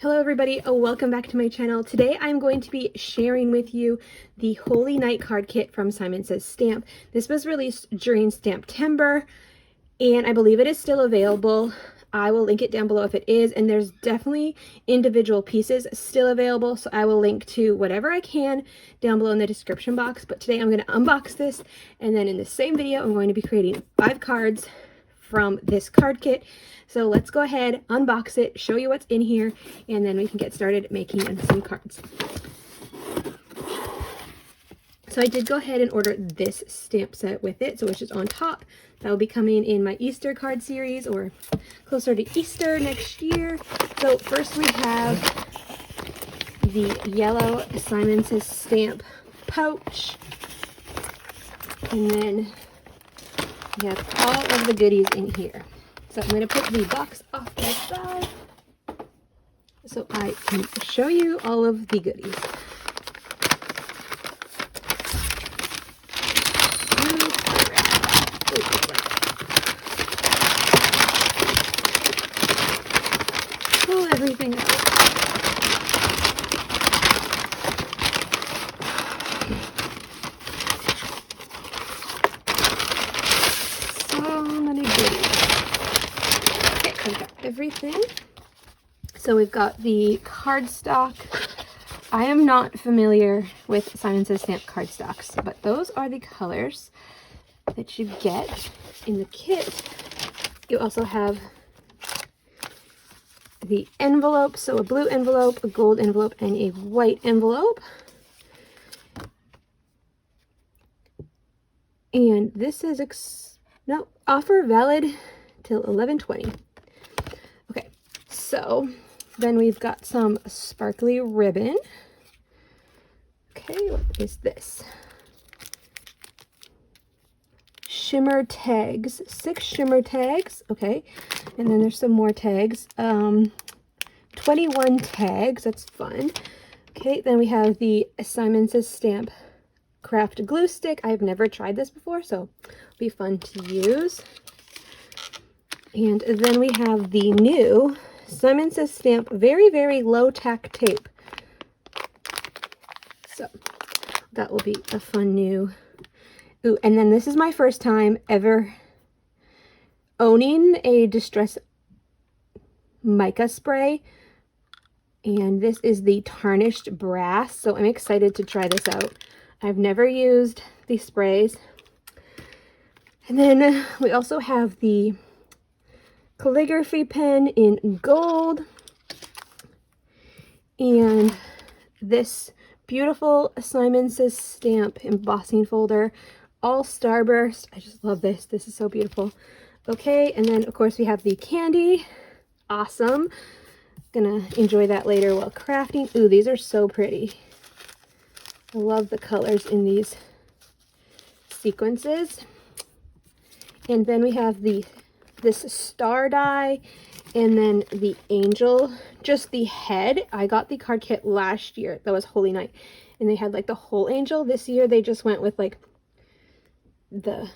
Hello everybody, welcome back to my channel. Today I'm going to be sharing with you the Holy Night card kit from Simon Says Stamp. This was released during Stamptember and I believe it is still available. I will link it down below if it is, and there's definitely individual pieces still available, so I will link to whatever I can down below in the description box. But today I'm going to unbox this, and then in the same video I'm going to be creating 5 cards from this card kit. So let's go ahead, unbox it, show you what's in here, and then we can get started making some cards. So I did go ahead and order this stamp set with it, so which is on top. That will be coming in my Easter card series, or closer to Easter next year. So first we have the yellow Simon Says Stamp pouch, and then we have all of the goodies in here. So I'm going to put the box off to the side so I can show you all of the goodies. Pull everything out. So many goodies. Okay, I've got everything. So we've got the cardstock. I am not familiar with Simon Says Stamp cardstocks, but those are the colors that you get in the kit. You also have the envelope, so a blue envelope, a gold envelope, and a white envelope. And this is offer valid till 11/20. Okay, so then we've got some sparkly ribbon. Okay, what is this? Shimmer tags, 6 shimmer tags. Okay, and then there's some more tags. 21 tags, that's fun. Okay, then we have the Simon Says Stamp craft glue stick. I've never tried this before, so it'll be fun to use. And then we have the new Simon Says Stamp very, very low tack tape. So that will be a fun new. Ooh, and then this is my first time ever owning a distress mica spray, and this is the tarnished brass, so I'm excited to try this out. I've never used these sprays. And then we also have the calligraphy pen in gold, and this beautiful Simon Says Stamp embossing folder, all starburst. I just love this. This is so beautiful. Okay, and then of course we have the candy. Awesome. Gonna enjoy that later while crafting. Ooh, these are so pretty. I love the colors in these sequences. And then we have this star die, and then the angel, just the head. I got the card kit last year. That was Holy Night, and they had like the whole angel. This year they just went with like the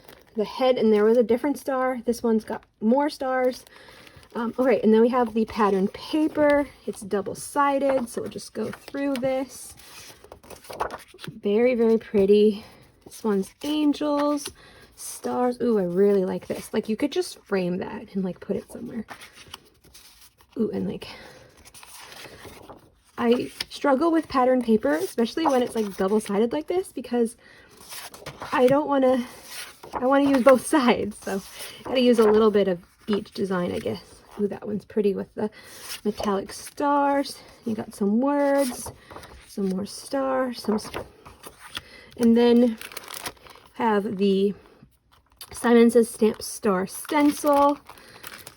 head, and there was a different star. This one's got more stars. Okay, and then we have the pattern paper. It's double-sided, so we'll just go through this. Very, very pretty. This one's angels, stars. Ooh, I really like this. Like, you could just frame that and like put it somewhere. Ooh, and like, I struggle with pattern paper, especially when it's like double-sided like this, because I want to use both sides, so gotta use a little bit of each design, I guess. Ooh, that one's pretty with the metallic stars. You got some words, some more stars, and then have the Simon Says Stamp star stencil.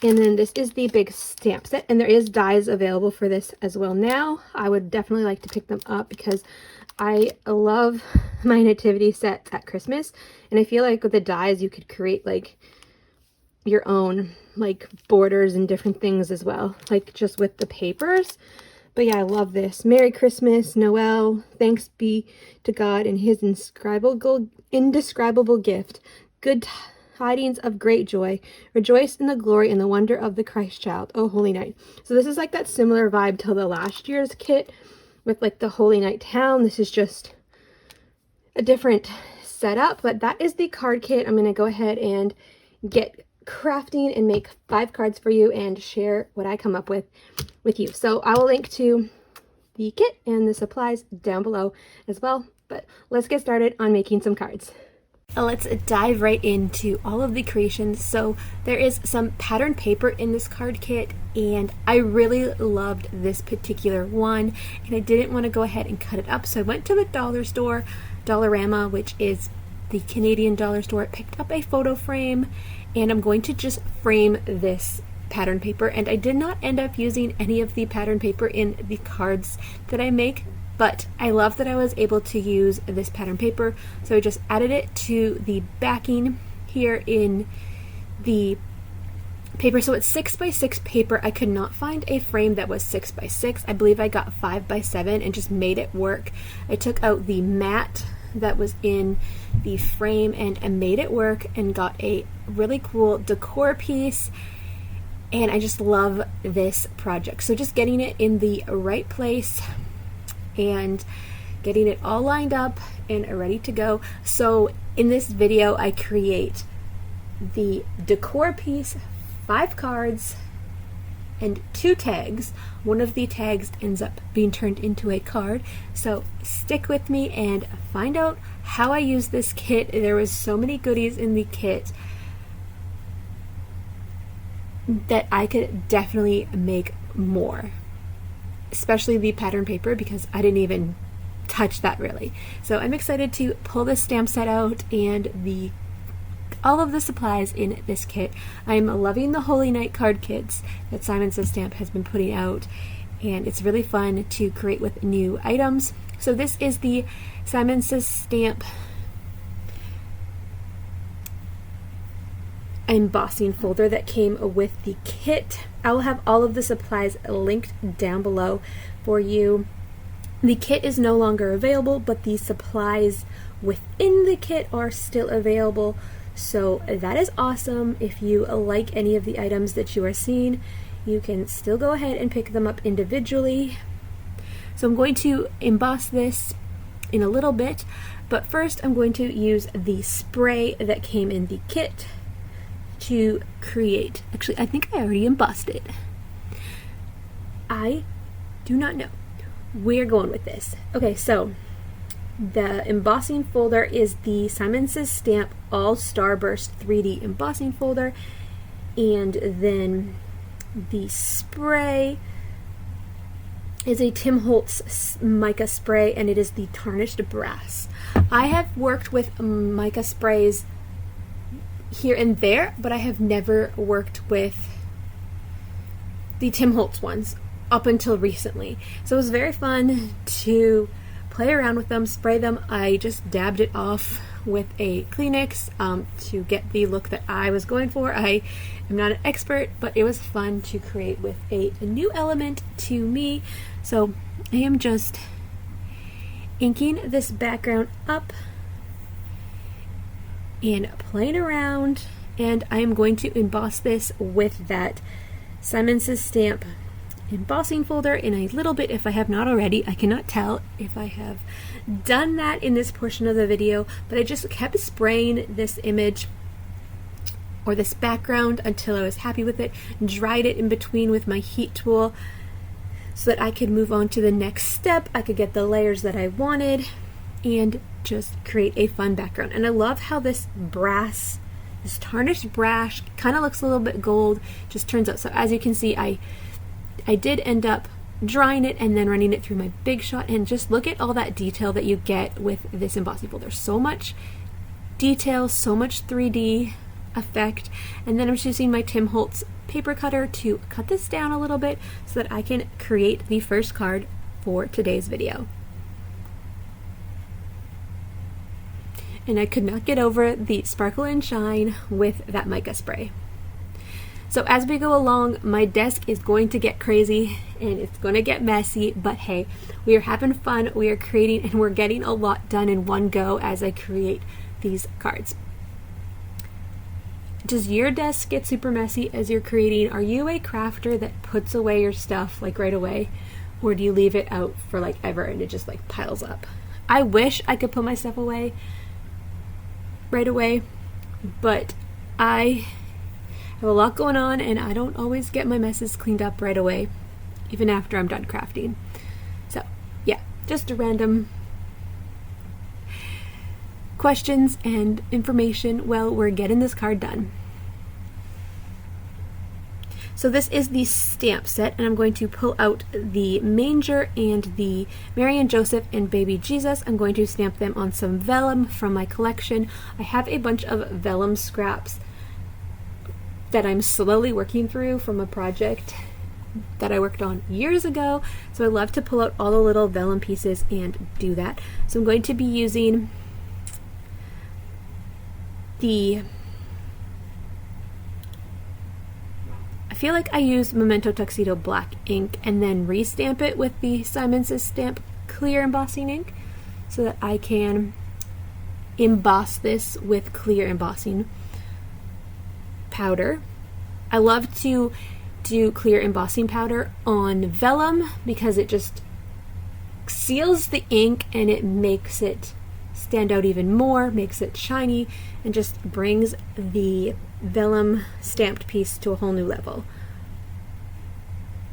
And then this is the big stamp set, and there is dies available for this as well now. I would definitely like to pick them up because I love my nativity set at Christmas, and I feel like with the dies you could create like your own like borders and different things as well, like just with the papers. But yeah, I love this. Merry Christmas, Noel, thanks be to God and his indescribable gift. Good tidings of great joy. Rejoice in the glory and the wonder of the Christ child, O holy night. So this is like that similar vibe to the last year's kit with like the Holy Night Town. This is just a different setup, but that is the card kit. I'm going to go ahead and get crafting and make 5 cards for you and share what I come up with you. So I will link to the kit and the supplies down below as well, but let's get started on making some cards. Let's dive right into all of the creations. So there is some pattern paper in this card kit, and I really loved this particular one, and I didn't want to go ahead and cut it up, so I went to the dollar store, Dollarama, which is the Canadian dollar store, picked up a photo frame, and I'm going to just frame this pattern paper. And I did not end up using any of the pattern paper in the cards that I make, but I love that I was able to use this pattern paper, so I just added it to the backing here in the paper. So it's 6x6 paper. I could not find a frame that was 6x6. I believe I got 5x7 and just made it work. I took out the mat that was in the frame and I made it work and got a really cool decor piece, and I just love this project. So just getting it in the right place and getting it all lined up and ready to go. So in this video I create the decor piece, 5 cards, and 2 tags. One of the tags ends up being turned into a card, so stick with me and find out how I use this kit. There was so many goodies in the kit that I could definitely make more, especially the pattern paper, because I didn't even touch that really. So I'm excited to pull this stamp set out and all of the supplies in this kit. I'm loving the Holy Night card kits that Simon Says Stamp has been putting out, and it's really fun to create with new items. So this is the Simon Says Stamp embossing folder that came with the kit. I will have all of the supplies linked down below for you. The kit is no longer available, but the supplies within the kit are still available, so that is awesome. If you like any of the items that you are seeing, you can still go ahead and pick them up individually. So I'm going to emboss this in a little bit, but first I'm going to use the spray that came in the kit to create. Actually, I think I already embossed it. I do not know. We're going with this. Okay, so the embossing folder is the Simon Says Stamp All Starburst 3D embossing folder, and then the spray is a Tim Holtz mica spray, and it is the tarnished brass. I have worked with mica sprays here and there, but I have never worked with the Tim Holtz ones up until recently. So it was very fun to play around with them, spray them. I just dabbed it off with a Kleenex to get the look that I was going for. I am not an expert, but it was fun to create with a new element to me. So I am just inking this background up and playing around, and I am going to emboss this with that Simon Says Stamp embossing folder in a little bit if I have not already. I cannot tell if I have done that in this portion of the video, but I just kept spraying this image or this background until I was happy with it, dried it in between with my heat tool so that I could move on to the next step. I could get the layers that I wanted and just create a fun background. And I love how this brass, this tarnished brass, kind of looks a little bit gold, just turns out. So as you can see, I did end up drying it and then running it through my Big Shot, and just look at all that detail that you get with this embossing folder. So much detail, so much 3D effect. And then I'm just using my Tim Holtz paper cutter to cut this down a little bit so that I can create the first card for today's video. And I could not get over the sparkle and shine with that mica spray. So as we go along, my desk is going to get crazy and it's going to get messy, but hey, we are having fun, we are creating, and we're getting a lot done in one go as I create these cards. Does your desk get super messy as you're creating? Are you a crafter that puts away your stuff like right away? Or do you leave it out for like ever and it just like piles up? I wish I could put my stuff away right away, but I have a lot going on and I don't always get my messes cleaned up right away, even after I'm done crafting. So yeah, just a random questions and information while we're getting this card done. So this is the stamp set, and I'm going to pull out the manger and the Mary and Joseph and baby Jesus. I'm going to stamp them on some vellum from my collection. I have a bunch of vellum scraps that I'm slowly working through from a project that I worked on years ago. So I love to pull out all the little vellum pieces and do that. So I'm going to be using I feel like I use Memento Tuxedo black ink and then restamp it with the Simon Says Stamp clear embossing ink so that I can emboss this with clear embossing powder. I love to do clear embossing powder on vellum because it just seals the ink and it makes it stand out even more, makes it shiny, and just brings the vellum stamped piece to a whole new level.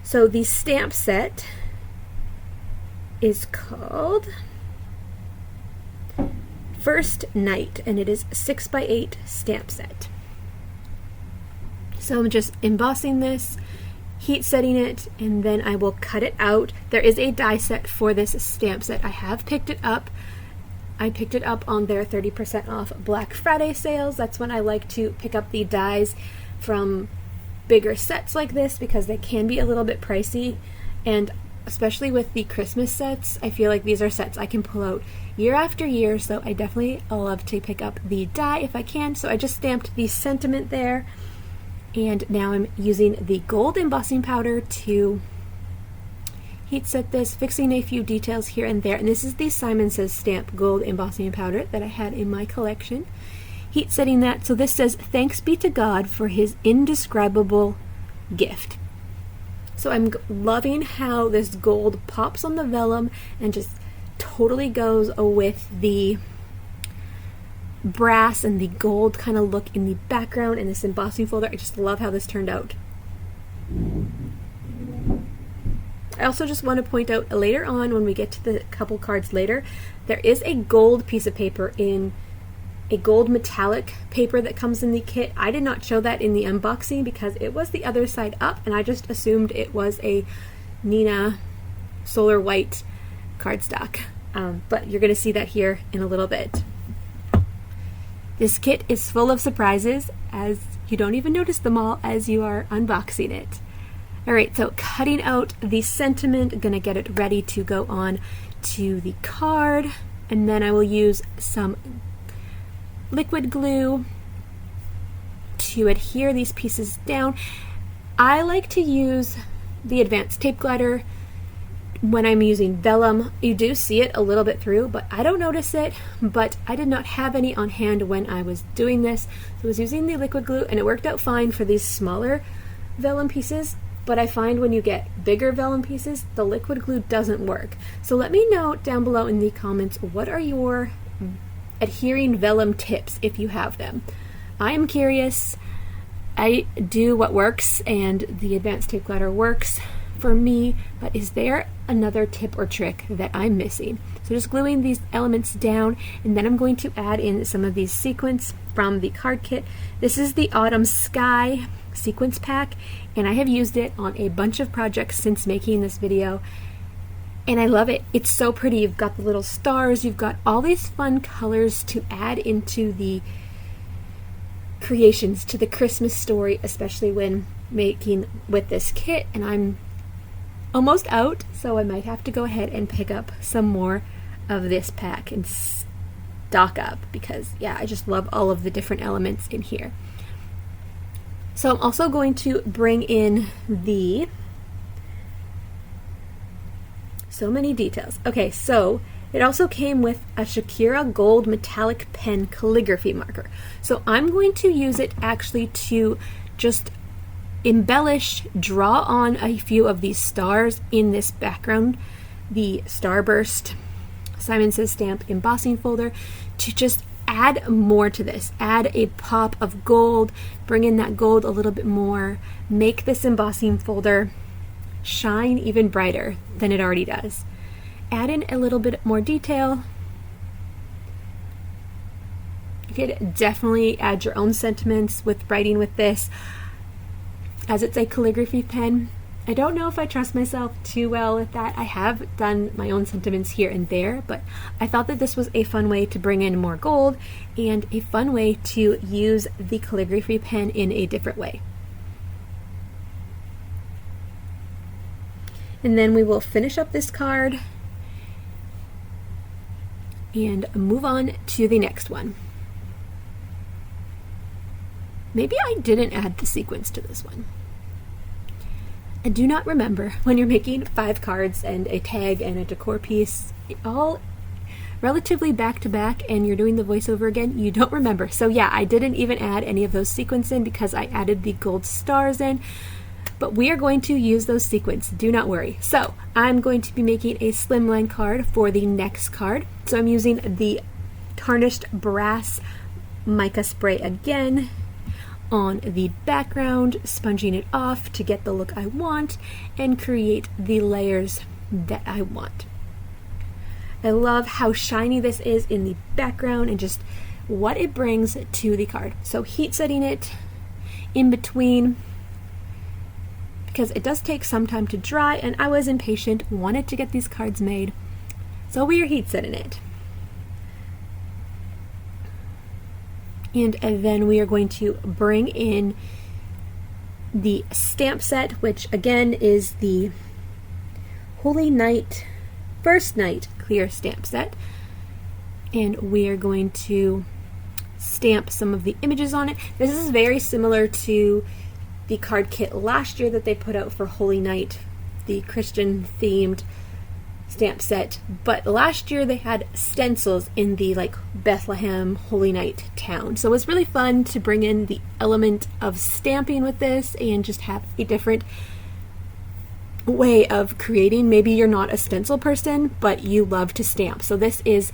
So the stamp set is called First Night, and it is 6x8 stamp set. So I'm just embossing this, heat setting it, and then I will cut it out. There is a die set for this stamp set. I have picked it up. I picked it up on their 30% off Black Friday sales. That's when I like to pick up the dies from bigger sets like this because they can be a little bit pricey, and especially with the Christmas sets, I feel like these are sets I can pull out year after year, so I definitely love to pick up the die if I can. So I just stamped the sentiment there, and now I'm using the gold embossing powder to heat set this, fixing a few details here and there. And this is the Simon Says Stamp gold embossing powder that I had in my collection. Heat setting that. So this says, "Thanks be to God for his indescribable gift." So I'm loving how this gold pops on the vellum and just totally goes with the brass and the gold kind of look in the background and this embossing folder. I just love how this turned out. I also just want to point out later on, when we get to the couple cards later, there is a gold piece of paper in a gold metallic paper that comes in the kit. I did not show that in the unboxing because it was the other side up and I just assumed it was a Nina Solar White cardstock. But you're going to see that here in a little bit. This kit is full of surprises, as you don't even notice them all as you are unboxing it. Alright, so cutting out the sentiment, gonna get it ready to go on to the card, and then I will use some liquid glue to adhere these pieces down. I like to use the advanced tape glider when I'm using vellum. You do see it a little bit through, but I don't notice it, but I did not have any on hand when I was doing this. So I was using the liquid glue and it worked out fine for these smaller vellum pieces. But I find when you get bigger vellum pieces, the liquid glue doesn't work. So let me know down below in the comments, what are your adhering vellum tips if you have them? I am curious. I do what works, and the advanced tape glider works for me, but is there another tip or trick that I'm missing? So just gluing these elements down, and then I'm going to add in some of these sequins from the card kit. This is the Autumn Sky sequence pack, and I have used it on a bunch of projects since making this video, and I love it. It's so pretty. You've got the little stars, you've got all these fun colors to add into the creations, to the Christmas story, especially when making with this kit. And I'm almost out, so I might have to go ahead and pick up some more of this pack and stock up, because yeah, I just love all of the different elements in here. So I'm also going to bring in so many details. Okay, so It also came with a Shakira gold metallic pen calligraphy marker. So I'm going to use it actually to just embellish, draw on a few of these stars in this background, the Starburst Simon Says Stamp embossing folder, to just add more to this, add a pop of gold, bring in that gold a little bit more, make this embossing folder shine even brighter than it already does. Add in a little bit more detail. You could definitely add your own sentiments with writing with this, as it's a calligraphy pen. I don't know if I trust myself too well with that. I have done my own sentiments here and there, but I thought that this was a fun way to bring in more gold and a fun way to use the calligraphy pen in a different way. And then we will finish up this card and move on to the next one. Maybe I didn't add the sequins to this one. I do not remember. When you're making 5 cards and a tag and a decor piece, all relatively back to back, and you're doing the voiceover again, you don't remember. So yeah, I didn't even add any of those sequins in because I added the gold stars in, but we are going to use those sequins, do not worry. So I'm going to be making a slimline card for the next card. So I'm using the tarnished brass mica spray again on the background, sponging it off to get the look I want and create the layers that I want. I love how shiny this is in the background and just what it brings to the card. So heat setting it in between, because it does take some time to dry and I was impatient, wanted to get these cards made. So we are heat setting it. And then we are going to bring in the stamp set, which again is the Holy Night, First Night clear stamp set. And we are going to stamp some of the images on it. This is very similar to the card kit last year that they put out for Holy Night, the Christian themed stamp set, but last year they had stencils in the like Bethlehem Holy Night town. So it was really fun to bring in the element of stamping with this and just have a different way of creating. Maybe you're not a stencil person, but you love to stamp. So this is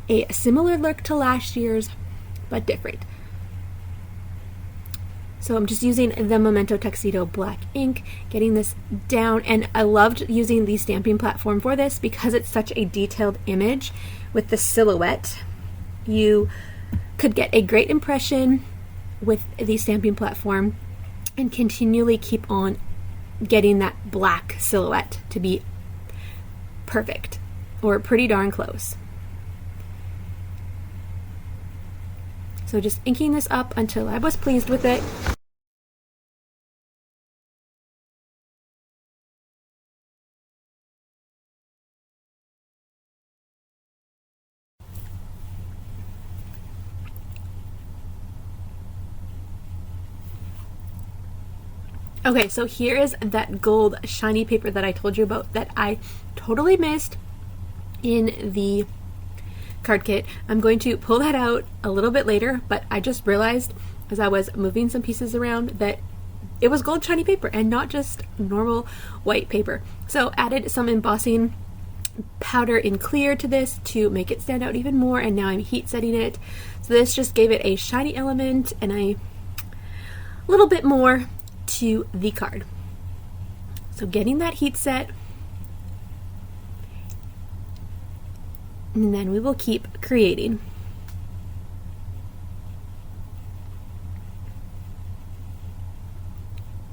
a similar look to last year's, but different. So I'm just using the Memento Tuxedo black ink, getting this down, and I loved using the stamping platform for this because it's such a detailed image with the silhouette. You could get a great impression with the stamping platform and continually keep on getting that black silhouette to be perfect or pretty darn close. So just inking this up until I was pleased with it. Okay, so here is that gold shiny paper that I told you about that I totally missed in the card kit. I'm going to pull that out a little bit later, but I just realized as I was moving some pieces around that it was gold shiny paper and not just normal white paper. So added some embossing powder in clear to this to make it stand out even more, and now I'm heat setting it. So this just gave it a shiny element and a little bit more to the card. So getting that heat set, and then we will keep creating.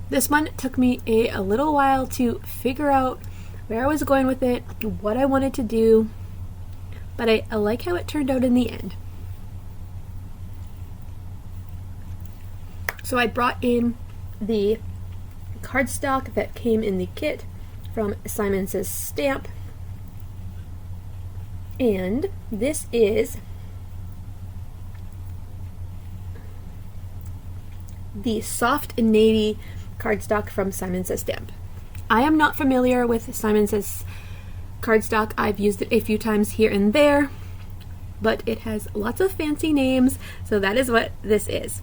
This one took me a little while to figure out where I was going with it, what I wanted to do, but I like how it turned out in the end. So I brought in the cardstock that came in the kit from Simon Says Stamp, and this is the soft navy cardstock from Simon Says Stamp. I am not familiar with Simon Says cardstock. I've used it a few times here and there, but it has lots of fancy names, so that is what this is.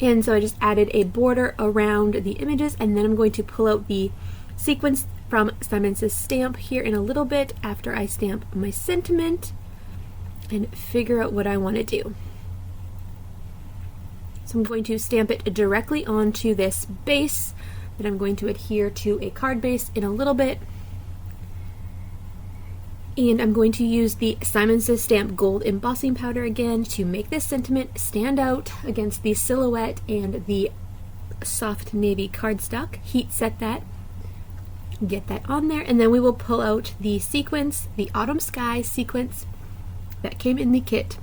And so I just added a border around the images, and then I'm going to pull out the sequence from Simon Says Stamp here in a little bit after I stamp my sentiment and figure out what I want to do. So I'm going to stamp it directly onto this base that I'm going to adhere to a card base in a little bit. And I'm going to use the Simon Says Stamp gold embossing powder again to make this sentiment stand out against the silhouette and the soft navy cardstock. Heat set that, get that on there, and then we will pull out the sequence, the Autumn Sky sequence that came in the kit.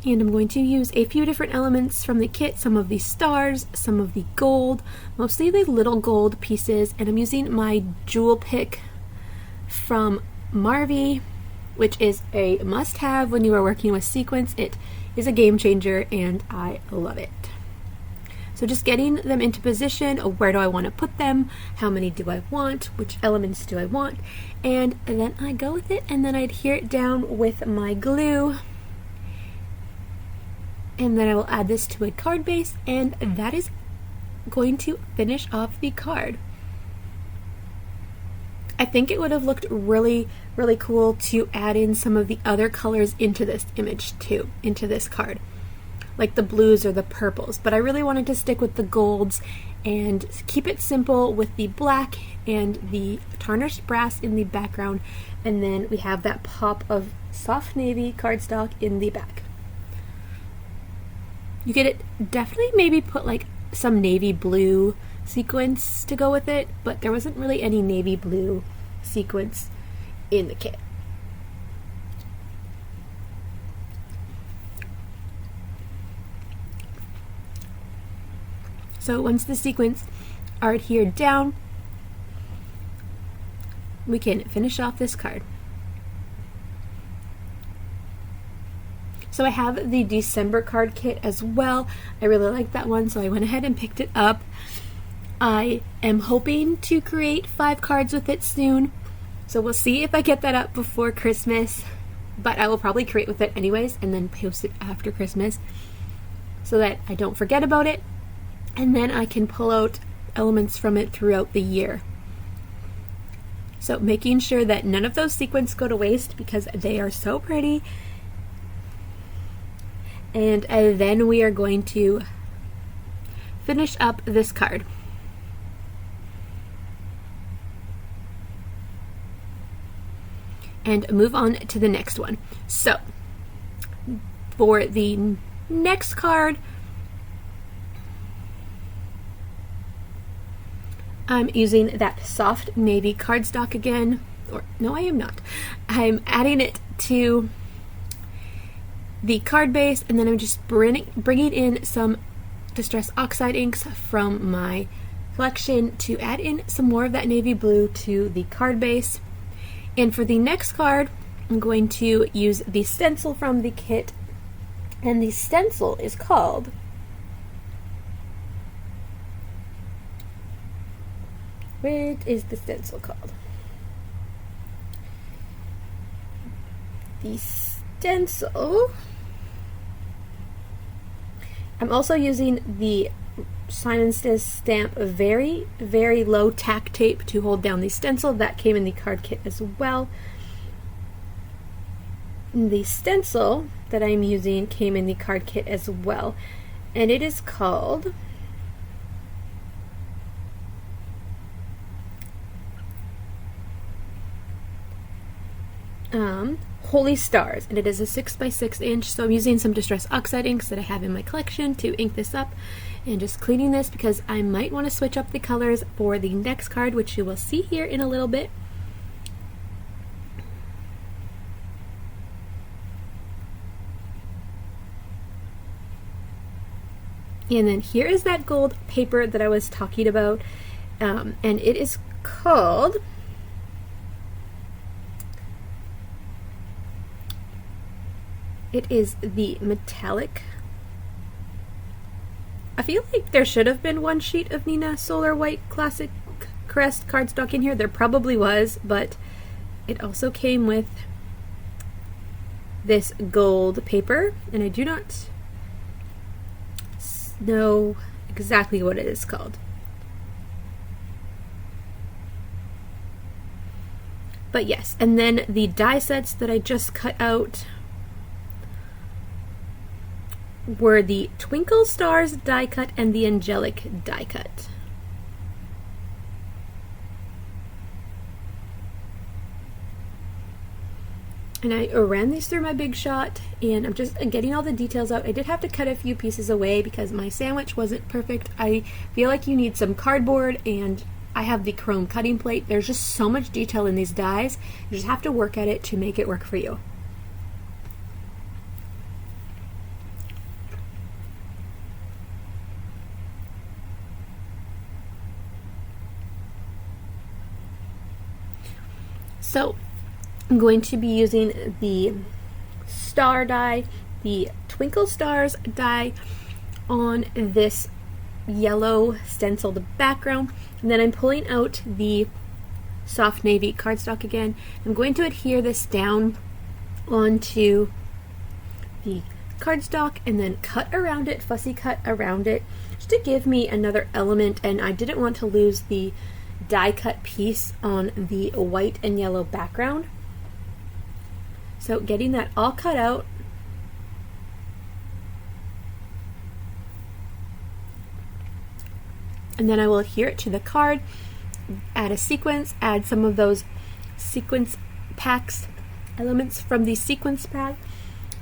And I'm going to use a few different elements from the kit, some of the stars, some of the gold, mostly the little gold pieces, and I'm using my jewel pick from Marvy, which is a must-have when you are working with sequins. It is a game changer and I love it. So just getting them into position, where do I want to put them, how many do I want, which elements do I want, and then I go with it, and then I adhere it down with my glue, and then I will add this to a card base, and that is going to finish off the card. I think it would have looked really, really cool to add in some of the other colors into this image too, into this card, like the blues or the purples, but I really wanted to stick with the golds and keep it simple with the black and the tarnished brass in the background, and then we have that pop of soft navy cardstock in the back. You could definitely maybe put like some navy blue sequence to go with it, but there wasn't really any navy blue sequence in the kit. So once the sequins are adhered down, we can finish off this card. So I have the December card kit as well. I really like that one, so I went ahead and picked it up. I am hoping to create 5 cards with it soon, so we'll see if I get that up before Christmas, but I will probably create with it anyways and then post it after Christmas so that I don't forget about it, and then I can pull out elements from it throughout the year. So making sure that none of those sequins go to waste because they are so pretty. And then we are going to finish up this card. And move on to the next one. So, for the next card, I'm using that soft navy cardstock again. Or, no, I am not. I'm adding it to the card base, and then I'm just bringing in some Distress Oxide inks from my collection to add in some more of that navy blue to the card base. And for the next card, I'm going to use the stencil from the kit, and the stencil is called What is the stencil called? The stencil, I'm also using the Simon Says Stamp very, very low tack tape to hold down the stencil. That came in the card kit as well. The stencil that I'm using came in the card kit as well, and it is called Holy Stars, and it is a 6x6 inch, so I'm using some Distress Oxide inks that I have in my collection to ink this up, and just cleaning this because I might want to switch up the colors for the next card, which you will see here in a little bit. And then here is that gold paper that I was talking about, and it is called It is the metallic I feel like there should have been one sheet of Nina Solar White Classic Crest cardstock in here. There probably was, but it also came with this gold paper, and I do not know exactly what it is called. But yes, and then the die sets that I just cut out were the Twinkle Stars die cut and the Angelic die cut. And I ran these through my Big Shot, and I'm just getting all the details out. I did have to cut a few pieces away because my sandwich wasn't perfect. I feel like you need some cardboard, and I have the chrome cutting plate. There's just so much detail in these dies. You just have to work at it to make it work for you. So I'm going to be using the star die, the Twinkle Stars die, on this yellow stenciled background, and then I'm pulling out the soft navy cardstock again. I'm going to adhere this down onto the cardstock and then cut around it, fussy cut around it, just to give me another element, and I didn't want to lose the die cut piece on the white and yellow background. So getting that all cut out, and then I will adhere it to the card, add a sequence, add some of those sequence packs, elements from the sequence pack,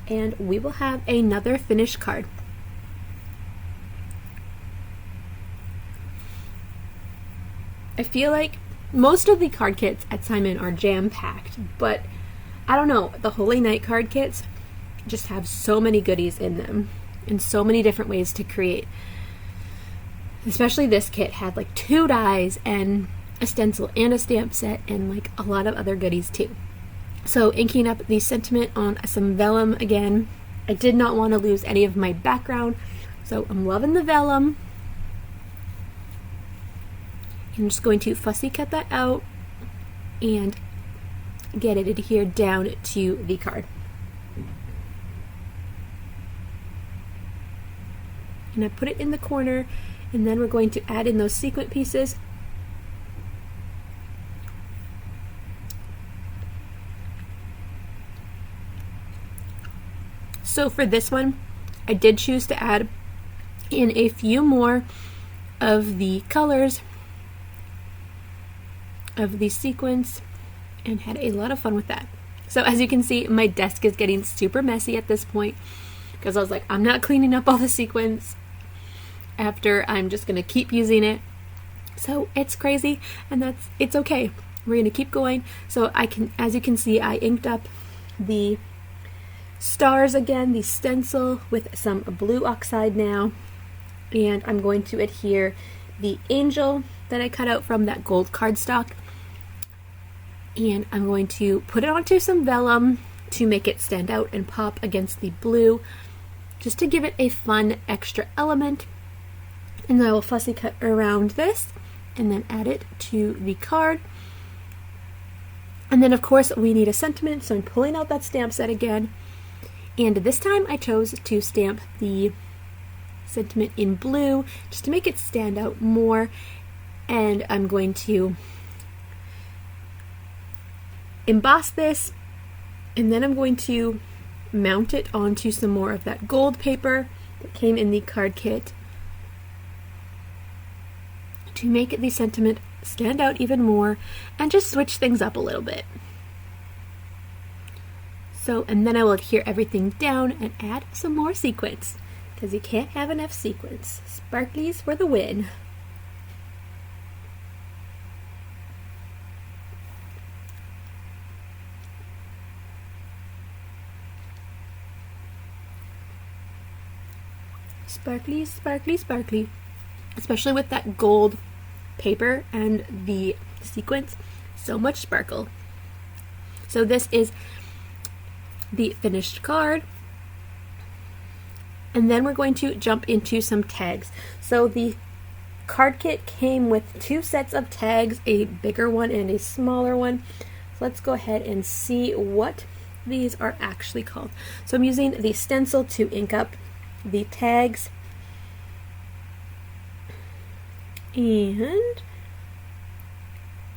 and we will have another finished card. I feel like most of the card kits at Simon are jam-packed, but I don't know, the Holy Night card kits just have so many goodies in them and so many different ways to create. Especially this kit had like 2 dies and a stencil and a stamp set and like a lot of other goodies too. So inking up the sentiment on some vellum again. I did not want to lose any of my background, so I'm loving the vellum. I'm just going to fussy cut that out and get it adhered down to the card. And I put it in the corner, and then we're going to add in those sequin pieces. So for this one, I did choose to add in a few more of the colors of the sequins and had a lot of fun with that. So as you can see, my desk is getting super messy at this point because I was like, I'm not cleaning up all the sequins after I'm just gonna keep using it. So it's crazy, and it's okay. We're gonna keep going. So I can, as you can see, I inked up the stars again, the stencil with some blue oxide now, and I'm going to adhere the angel that I cut out from that gold cardstock, and I'm going to put it onto some vellum to make it stand out and pop against the blue, just to give it a fun extra element. And then I will fussy cut around this and then add it to the card. And then of course we need a sentiment, so I'm pulling out that stamp set again, and this time I chose to stamp the sentiment in blue just to make it stand out more. And I'm going to emboss this, and then I'm going to mount it onto some more of that gold paper that came in the card kit to make the sentiment stand out even more and just switch things up a little bit. So, and then I will adhere everything down and add some more sequins, because you can't have enough sequins. Sparklies for the win. Sparkly, sparkly, sparkly. Especially with that gold paper and the sequins. So much sparkle. So this is the finished card. And then we're going to jump into some tags. So the card kit came with 2 sets of tags, a bigger one and a smaller one. So let's go ahead and see what these are actually called. So I'm using the stencil to ink up the tags. And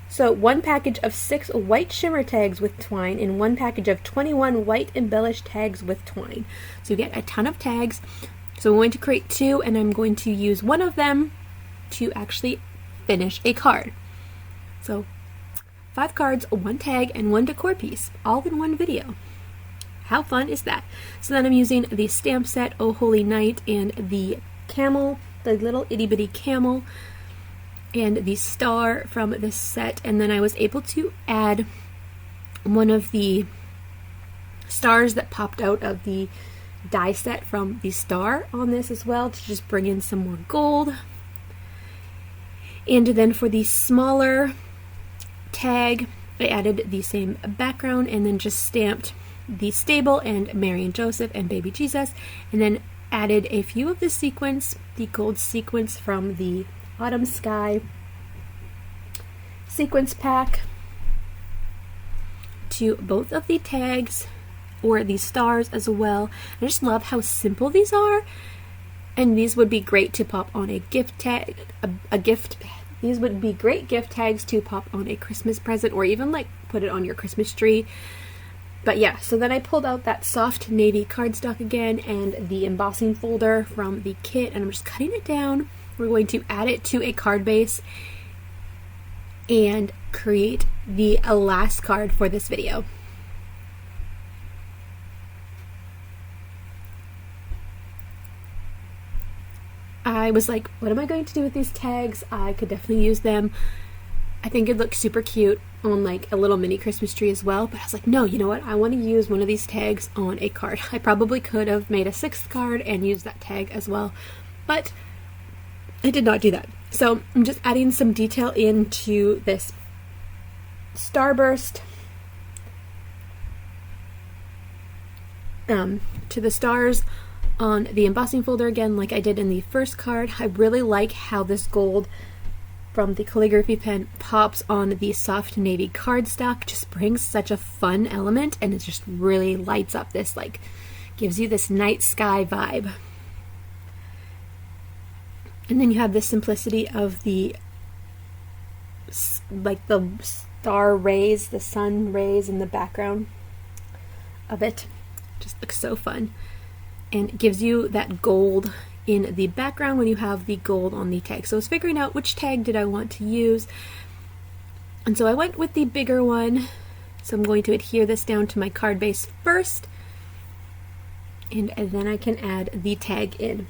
so 1 package of 6 white shimmer tags with twine and 1 package of 21 white embellished tags with twine. So you get a ton of tags. So I'm going to create 2, and I'm going to use one of them to actually finish a card. So 5 cards, 1 tag, and 1 decor piece, all in one video. How fun is that? So then I'm using the stamp set, Oh Holy Night, and the camel, the little itty bitty camel, and the star from this set. And then I was able to add one of the stars that popped out of the die set from the star on this as well, to just bring in some more gold. And then for the smaller tag, I added the same background and then just stamped the stable and Mary and Joseph and baby Jesus, and then added a few of the sequins, the gold sequins from the Autumn Sky sequence pack, to both of the tags, or the stars as well. I just love how simple these are, and these would be great to pop on a gift tag, these would be great gift tags to pop on a Christmas present, or even like put it on your Christmas tree. But yeah, so then I pulled out that soft navy cardstock again and the embossing folder from the kit, and I'm just cutting it down. We're going to add it to a card base and create the last card for this video. I was like, what am I going to do with these tags? I could definitely use them. I think it'd look super cute on like a little mini Christmas tree as well. But I was like, no, you know what? I want to use one of these tags on a card. I probably could have made a 6th card and used that tag as well, but I did not do that. So I'm just adding some detail into this starburst, to the stars on the embossing folder again, like I did in the first card. I really like how this gold from the calligraphy pen pops on the soft navy cardstock. Just brings such a fun element, and it just really lights up this, like, gives you this night sky vibe. And then you have the simplicity of the, like, the star rays, the sun rays in the background of it. Just looks so fun. And it gives you that gold in the background when you have the gold on the tag. So I was figuring out which tag did I want to use. And so I went with the bigger one. So I'm going to adhere this down to my card base first. And then I can add the tag in.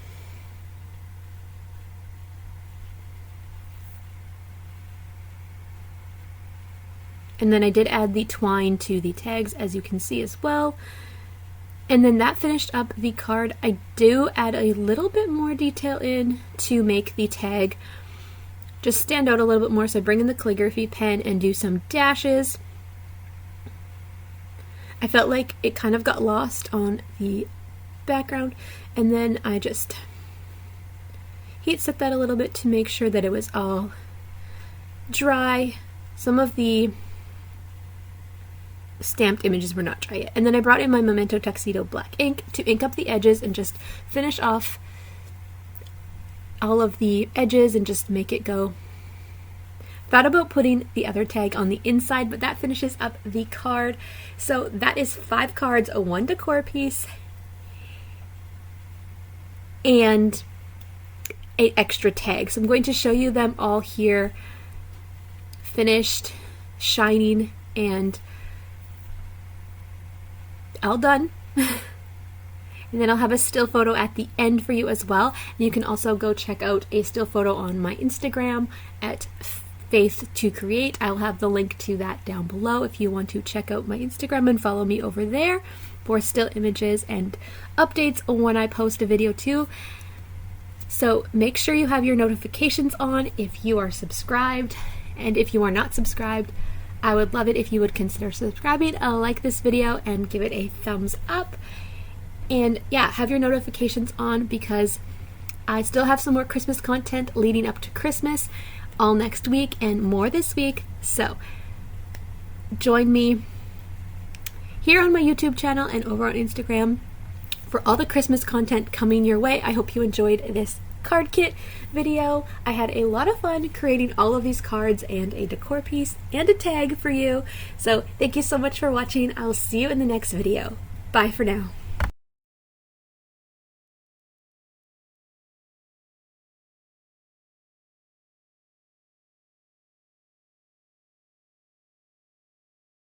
And then I did add the twine to the tags, as you can see as well. And then that finished up the card. I do add a little bit more detail in to make the tag just stand out a little bit more. So I bring in the calligraphy pen and do some dashes. I felt like it kind of got lost on the background, and then I just heat set that a little bit to make sure that it was all dry. Some of the stamped images were not dry yet. And then I brought in my Memento Tuxedo black ink to ink up the edges and just finish off all of the edges and just make it go. Thought about putting the other tag on the inside, but that finishes up the card. So that is 5 cards, a 1 decor piece, and an extra tag. So I'm going to show you them all here, finished, shining, and all done. And then I'll have a still photo at the end for you as well. And you can also go check out a still photo on my Instagram at Faith to Create. I'll have the link to that down below if you want to check out my Instagram and follow me over there for still images and updates when I post a video too. So make sure you have your notifications on if you are subscribed, and if you are not subscribed, I would love it if you would consider subscribing, like this video, and give it a thumbs up. And yeah, have your notifications on because I still have some more Christmas content leading up to Christmas all next week and more this week. So join me here on my YouTube channel and over on Instagram for all the Christmas content coming your way. I hope you enjoyed this card kit video. I had a lot of fun creating all of these cards and a decor piece and a tag for you. So thank you so much for watching. I'll see you in the next video. Bye for now.